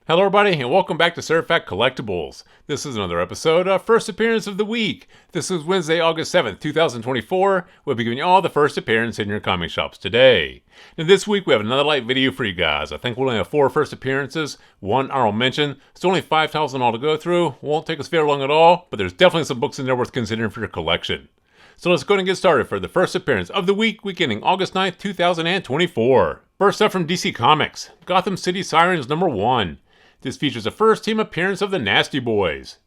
Hello everybody and welcome back to Certifact Collectibles. This is another episode of First Appearance of the Week. This is Wednesday, August 7th, 2024. We'll be giving you all the first appearance in your comic shops today. Now this week we have another light video for you guys. I think we'll only have 4 first appearances, 1 honorable mention. It's only 5,000 all to go through. Won't take us very long at all, but there's definitely some books in there worth considering for your collection. So let's go ahead and get started for the first appearance of the week, ending August 9th, 2024. First up from DC Comics, Gotham City Sirens #1. This features the first team appearance of the Nasty Boys.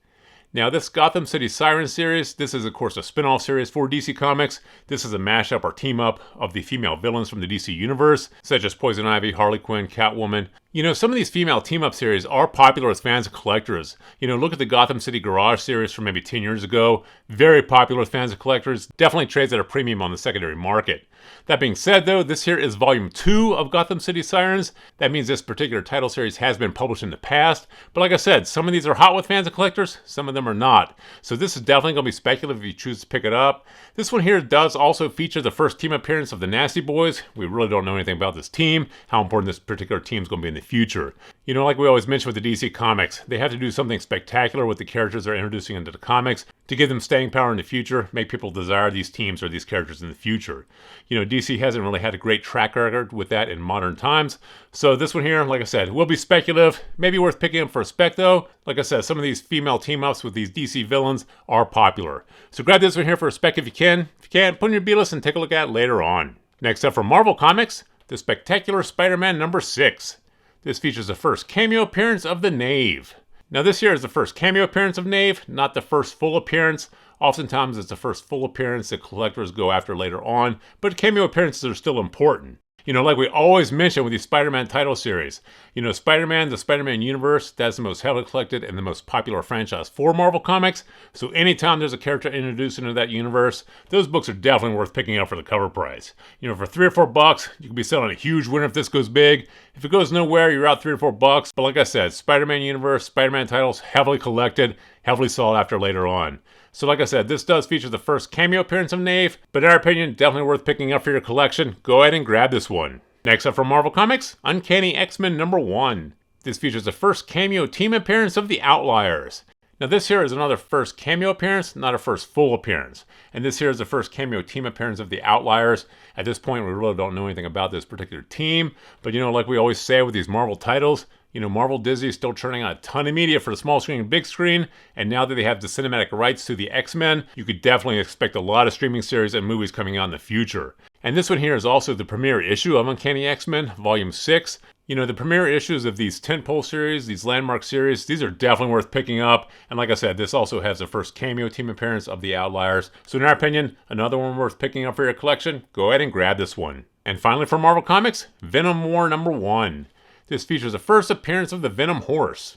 Now this Gotham City Sirens series, this is of course a spin-off series for DC Comics. This is a mashup or team-up of the female villains from the DC Universe, such as Poison Ivy, Harley Quinn, Catwoman. You know, some of these female team-up series are popular with fans and collectors. You know, look at the Gotham City Garage series from maybe 10 years ago. Very popular with fans and collectors. Definitely trades at a premium on the secondary market. That being said though, this here is volume 2 of Gotham City Sirens. That means this particular title series has been published in the past. But like I said, some of these are hot with fans and collectors, some of them are not. So this is definitely going to be speculative if you choose to pick it up. This one here does also feature the first team appearance of the Nasty Boys. We really don't know anything about this team, how important this particular team is going to be in the future. You know, like we always mention with the DC Comics, they have to do something spectacular with the characters they're introducing into the comics to give them staying power in the future, make people desire these teams or these characters in the future. You know, DC hasn't really had a great track record with that in modern times. So this one here, like I said, will be speculative, maybe worth picking up for a spec though. Like I said, some of these female team-ups with these DC villains are popular. So grab this one here for a spec if you can. If you can't, put in your B-list and take a look at it later on. Next up from Marvel Comics, the Spectacular Spider-Man #6. This features the first cameo appearance of the Knave. Now this here is the first cameo appearance of Knave, not the first full appearance. Oftentimes it's the first full appearance that collectors go after later on, but cameo appearances are still important. You know, like we always mention with these Spider-Man title series, you know, Spider-Man, the Spider-Man universe, that's the most heavily collected and the most popular franchise for Marvel Comics. So anytime there's a character introduced into that universe, those books are definitely worth picking up for the cover price. You know, for $3 or $4, you can be selling a huge winner if this goes big. If it goes nowhere, you're out $3 or $4. But like I said, Spider-Man universe, Spider-Man titles, heavily collected, heavily sought after later on. So like I said, this does feature the first cameo appearance of Knave, but in our opinion, definitely worth picking up for your collection. Go ahead and grab this one. Next up from Marvel Comics, Uncanny X-Men #1. This features the first cameo team appearance of the Outliers. Now this here is another first cameo appearance, not a first full appearance. And this here is the first cameo team appearance of the Outliers. At this point, we really don't know anything about this particular team. But you know, like we always say with these Marvel titles, you know, Marvel Disney is still churning out a ton of media for the small screen and big screen. And now that they have the cinematic rights to the X-Men, you could definitely expect a lot of streaming series and movies coming out in the future. And this one here is also the premiere issue of Uncanny X-Men, Volume 6. You know, the premiere issues of these tentpole series, these landmark series, these are definitely worth picking up. And like I said, this also has the first cameo team appearance of the Outliers. So in our opinion, another one worth picking up for your collection. Go ahead and grab this one. And finally from Marvel Comics, Venom War #1. This features the first appearance of the Venom Horse.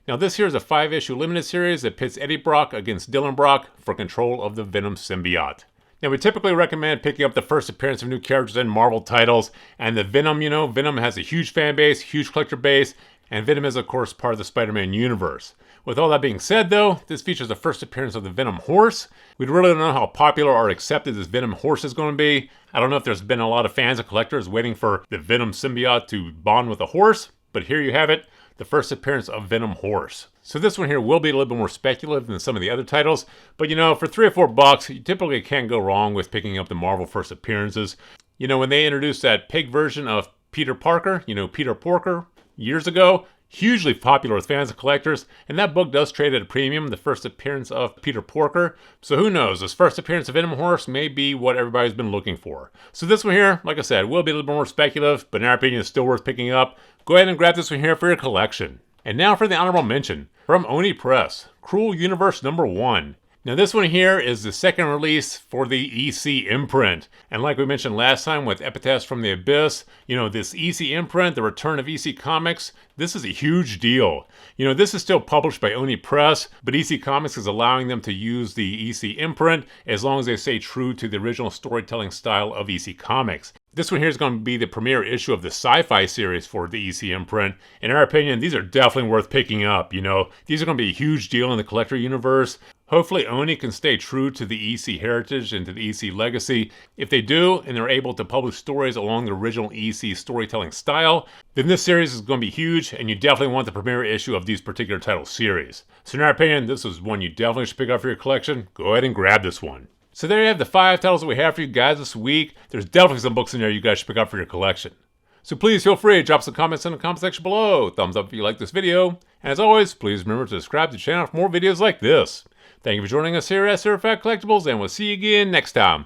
Now this here is a 5-issue limited series that pits Eddie Brock against Dylan Brock for control of the Venom symbiote. Now we typically recommend picking up the first appearance of new characters in Marvel titles, and the Venom, you know, Venom has a huge fan base, huge collector base, and Venom is of course part of the Spider-Man universe. With all that being said though, this features the first appearance of the Venom Horse. We really don't know how popular or accepted this Venom Horse is going to be. I don't know if there's been a lot of fans and collectors waiting for the Venom symbiote to bond with a horse, but here you have it, the first appearance of Venom Horse. So this one here will be a little bit more speculative than some of the other titles, but you know, for $3 or $4, you typically can't go wrong with picking up the Marvel first appearances. You know, when they introduced that pig version of Peter Parker, you know, Peter Porker, years ago, hugely popular with fans and collectors, and that book does trade at a premium, the first appearance of Peter Porker. So who knows, this first appearance of Venom Horse may be what everybody's been looking for. So this one here, like I said, will be a little bit more speculative, but in our opinion, it's still worth picking up. Go ahead and grab this one here for your collection. And now for the honorable mention, from Oni Press, Cruel Universe #1. Now this one here is the second release for the EC imprint. And like we mentioned last time with Epitaphs from the Abyss, you know, this EC imprint, the return of EC Comics, this is a huge deal. You know, this is still published by Oni Press, but EC Comics is allowing them to use the EC imprint as long as they stay true to the original storytelling style of EC Comics. This one here is going to be the premiere issue of the sci-fi series for the EC imprint. In our opinion, these are definitely worth picking up. You know, these are going to be a huge deal in the collector universe. Hopefully Oni can stay true to the EC heritage and to the EC legacy. If they do, and they're able to publish stories along the original EC storytelling style, then this series is going to be huge, and you definitely want the premiere issue of these particular title series. So in our opinion, this is one you definitely should pick up for your collection. Go ahead and grab this one. So there you have the 5 titles that we have for you guys this week. There's definitely some books in there you guys should pick up for your collection. So please feel free to drop some comments in the comment section below. Thumbs up if you like this video. And as always, please remember to subscribe to the channel for more videos like this. Thank you for joining us here at Surf Fact Collectibles, and we'll see you again next time.